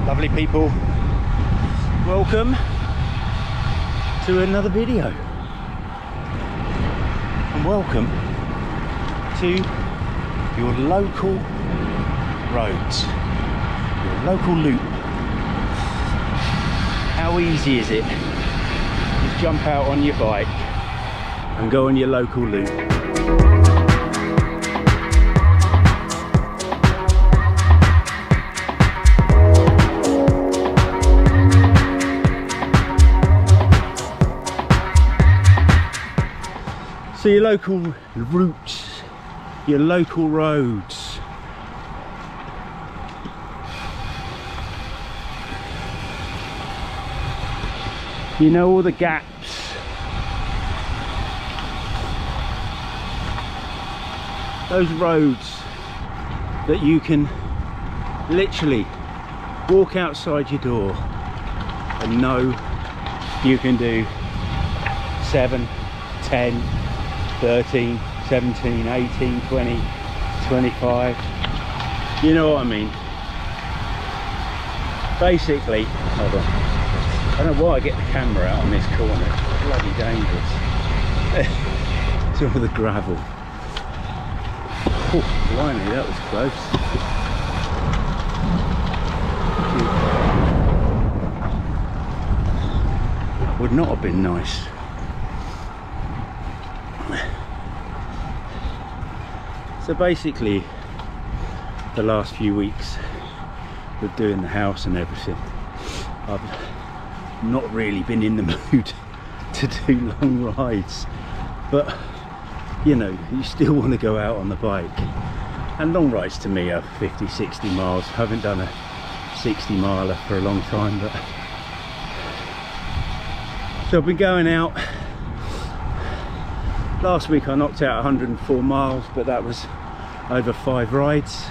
Lovely people, welcome to another video, and welcome to your local roads, your local loop. How easy is it? Just jump out on your bike and go on your local loop. So your local routes, your local roads. You know, all the gaps, those roads that you can literally walk outside your door and know you can do 7, 10, 13, 17, 18, 20, 25, you know what I mean. Basically, hold on, I don't know why I get the camera out on this corner, it's bloody dangerous. Some of the gravel. Oh, blimey, that was close. Would not have been nice. So basically, the last few weeks with doing the house and everything, I've not really been in the mood to do long rides, but you know, you still want to go out on the bike, and long rides to me are 50-60 miles. I haven't done a 60 miler for a long time, but so I've been going out. Last week I knocked out 104 miles, but that was over 5 rides.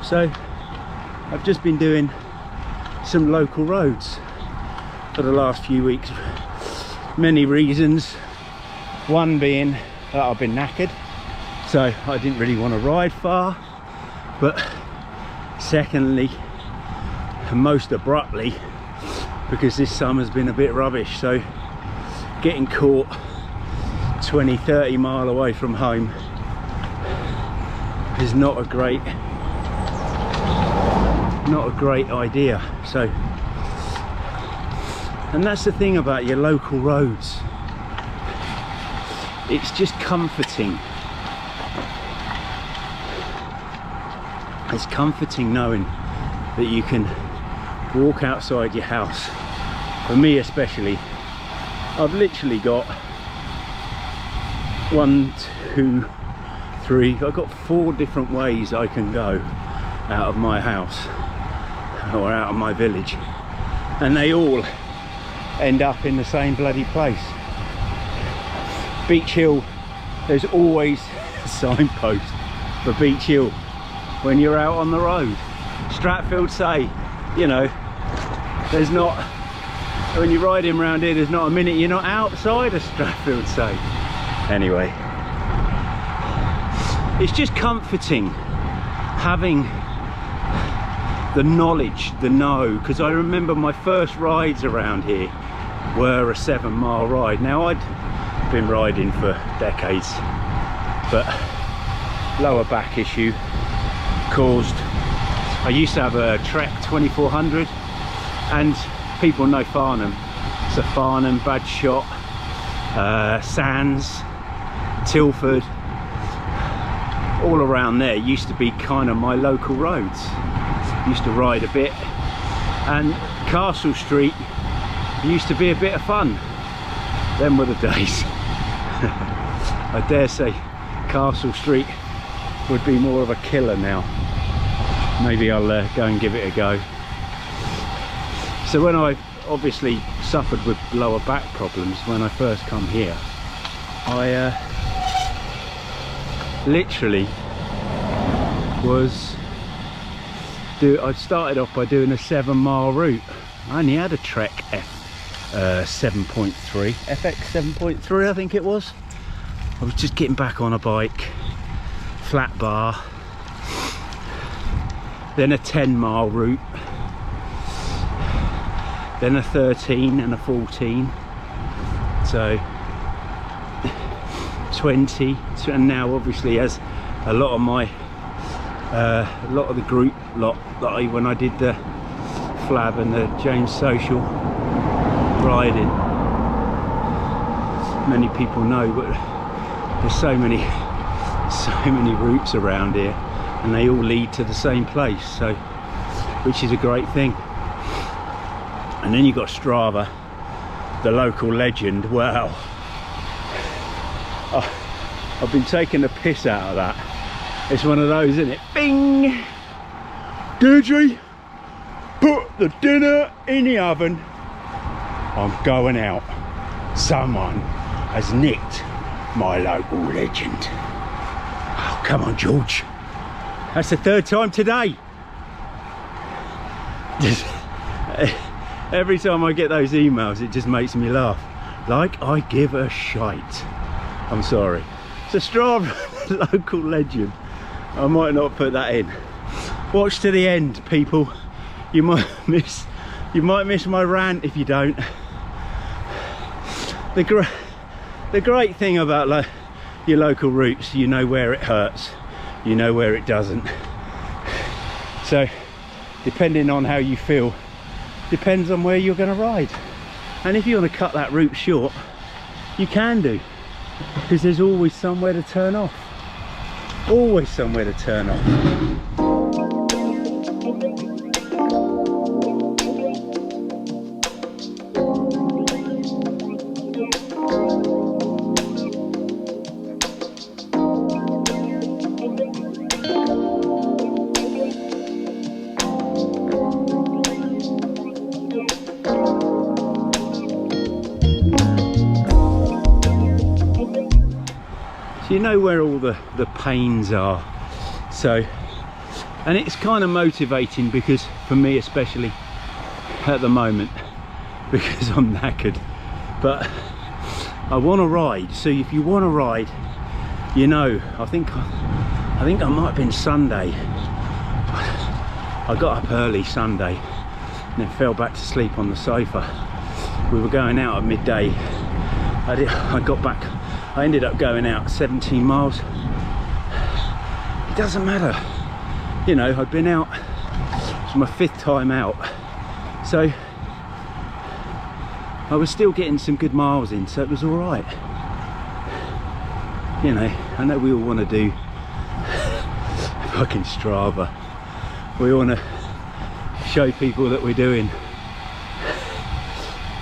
So I've just been doing some local roads for the last few weeks. Many reasons. One being that I've been knackered, so I didn't really want to ride far. But secondly, and most abruptly, because this summer's been a bit rubbish, so getting caught 20-30 mile away from home is not a great idea. So, and that's the thing about your local roads, it's just comforting. It's comforting knowing that you can walk outside your house. For me especially, I've literally got 1, 2, 3, I've got 4 different ways I can go out of my house or out of my village, and they all end up in the same bloody place. Beach Hill, there's always a signpost for Beach Hill when you're out on the road. Stratfield Say, you know, there's not, when you're riding around here, there's not a minute you're not outside of Stratfield Say. Anyway, it's just comforting having the knowledge, the know, because I remember my first rides around here were a 7 mile ride. Now I'd been riding for decades, but lower back issue caused, I used to have a Trek 2400, and people know Farnham, so Farnham, Badshot, Sands, Tilford, all around there used to be kind of my local roads. Used to ride a bit, and Castle Street used to be a bit of fun. Them were the days. I dare say Castle Street would be more of a killer now. Maybe I'll go and give it a go. So when I obviously suffered with lower back problems when I first come here, I literally I started off by doing a 7 mile route. I only had a Trek 7.3, FX 7.3 I think it was. I was just getting back on a bike, flat bar, then a 10 mile route, then a 13 and a 14, so 20, and now obviously as a lot of the group lot that when I did the Flab and the James Social riding, many people know, but there's so many routes around here and they all lead to the same place, so which is a great thing. And then you've got Strava, the local legend. Wow, I've been taking the piss out of that. It's one of those, isn't it? Bing! Deirdre, put the dinner in the oven. I'm going out. Someone has nicked my local legend. Oh, come on, George. That's the third time today. Every time I get those emails, it just makes me laugh. Like I give a shite. I'm sorry. It's a Strava local legend. I might not put that in. Watch to the end, people. You might miss my rant if you don't. The great thing about your local routes, you know where it hurts, you know where it doesn't. So depending on how you feel, depends on where you're going to ride. And if you want to cut that route short, you can do, because there's always somewhere to turn off. Always somewhere to turn off. So you know where all the pains are, so, and it's kind of motivating, because for me especially at the moment, because I'm knackered, but I want to ride. So if you want to ride, you know, I think I might have been Sunday. I got up early Sunday and then fell back to sleep on the sofa. We were going out at midday. I got back, I ended up going out 17 miles. It doesn't matter, you know, I'd been out, it's my 5th time out, so I was still getting some good miles in, so it was all right. You know, I know we all want to do fucking Strava, we want to show people that we're doing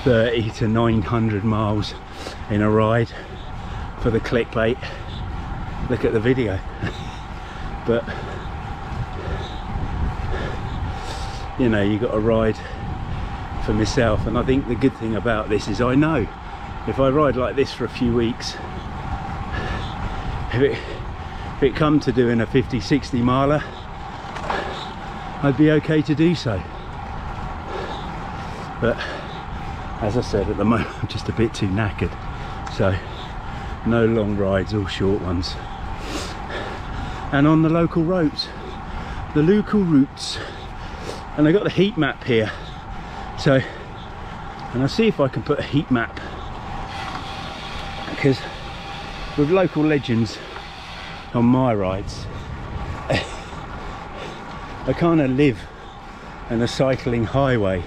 30 to 900 miles in a ride for the clickbait. Look at the video. But you know, you got to ride for myself, and I think the good thing about this is I know if I ride like this for a few weeks, if it come to doing a 50-60 miler, I'd be okay to do so. But as I said, at the moment I'm just a bit too knackered, so no long rides, all short ones, and on the local roads, and I got the heat map here, so, and I'll see if I can put a heat map, because with local legends on my rides, I kind of live in a cycling highway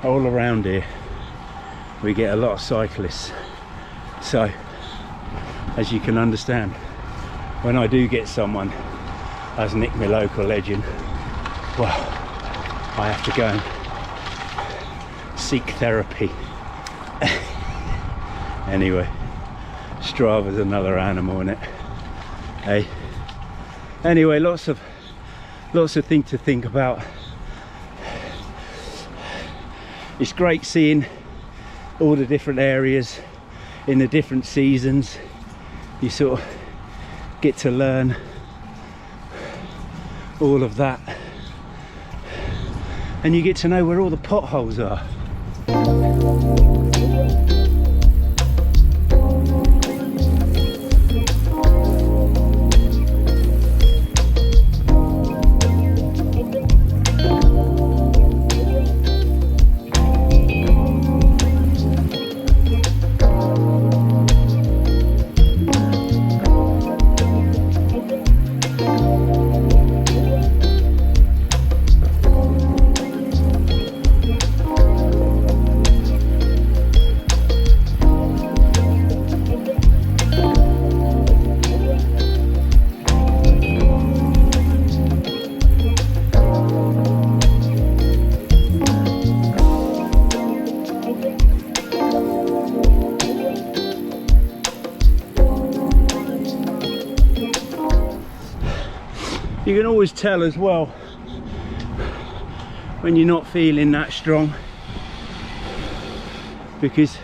all around here. We get a lot of cyclists, so as you can understand, when I do get someone as nicked my local legend, well, I have to go and seek therapy. Anyway, Strava's another animal, isn't it? Hey, anyway, lots of things to think about. It's great seeing all the different areas in the different seasons. You sort of get to learn all of that, and you get to know where all the potholes are. you can always tell as well when you're not feeling that strong, because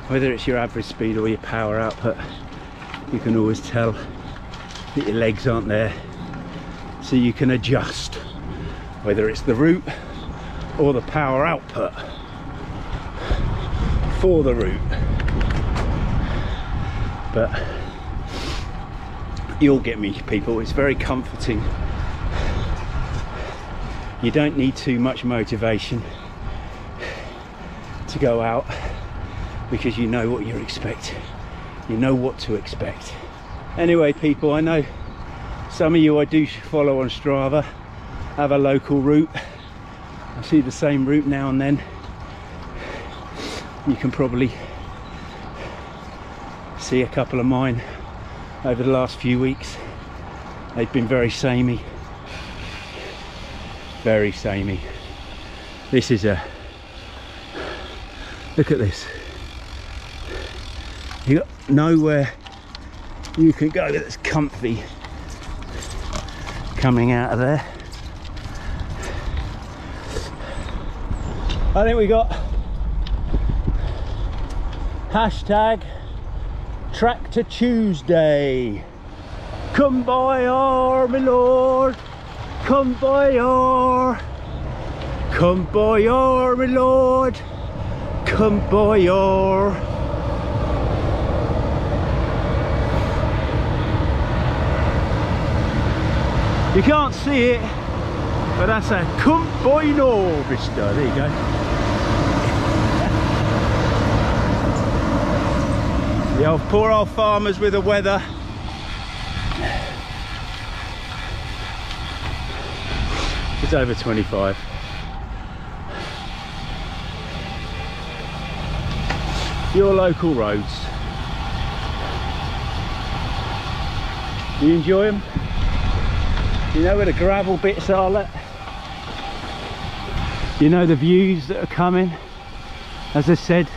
whether it's your average speed or your power output, you can always tell that your legs aren't there, so you can adjust whether it's the route or the power output for the route. But you'll get me, people, it's very comforting. You don't need too much motivation to go out, because you know what you're expecting. You know what to expect. Anyway, people, I know some of you I do follow on Strava have a local route. I see the same route now and then. You can probably see a couple of mine over the last few weeks. They've been very samey. Very samey. This is a... Look at this. You got nowhere you can go that's comfy coming out of there. I think we got hashtag Tractor Tuesday. Come by our, my lord. Come by our. Come by our, my lord. Come by our. You can't see it, but that's a come by no vista. There you go. The old poor old farmers with the weather. It's over 25. Your local roads. You enjoy them? You know where the gravel bits are, look. You know the views that are coming. As I said,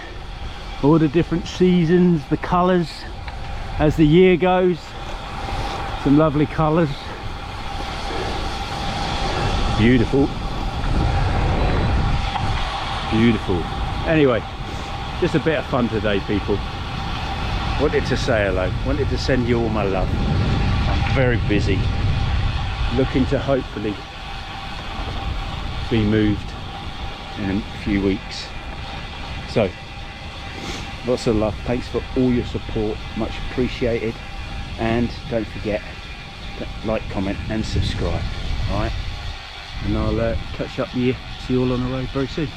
all the different seasons, the colours as the year goes. Some lovely colours. Beautiful. Beautiful. Anyway, just a bit of fun today, people. Wanted to say hello. Wanted to send you all my love. I'm very busy. Looking to hopefully be moved in a few weeks. So, lots of love. Thanks for all your support. Much appreciated. And don't forget to like, comment and subscribe. Alright? And I'll catch up with you. See you all on the road very soon.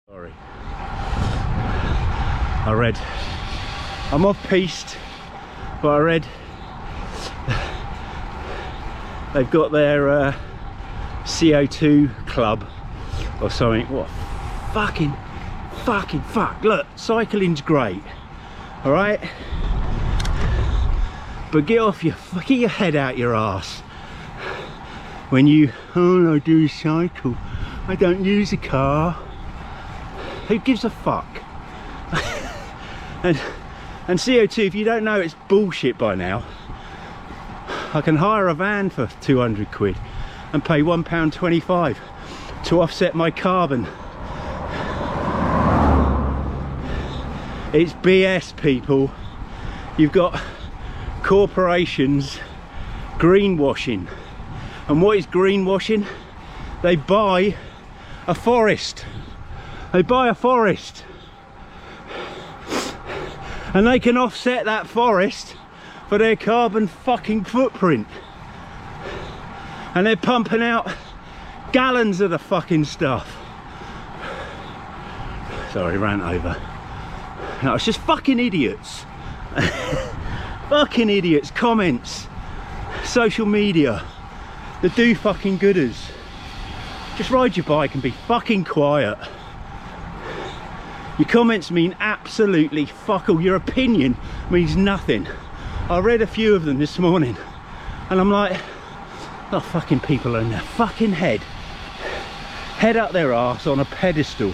Sorry. I read. I'm off piste, but I read they've got their CO2 club or something. What fucking fuck. Look, cycling's great, all right, but get your head out your ass when you, all I do is cycle, I don't use a car. Who gives a fuck? and CO2, if you don't know, it's bullshit by now. I can hire a van for 200 quid and pay £1.25 to offset my carbon. It's BS, people. You've got corporations greenwashing. And what is greenwashing? They buy a forest. They buy a forest. And they can offset that forest for their carbon fucking footprint. And they're pumping out gallons of the fucking stuff. Sorry, rant over. No, it's just fucking idiots. Fucking idiots. Comments, social media, the do fucking gooders. Just ride your bike and be fucking quiet. Your comments mean absolutely fuck all. Your opinion means nothing. I read a few of them this morning and I'm like, oh, fucking people are in their fucking head up their arse on a pedestal.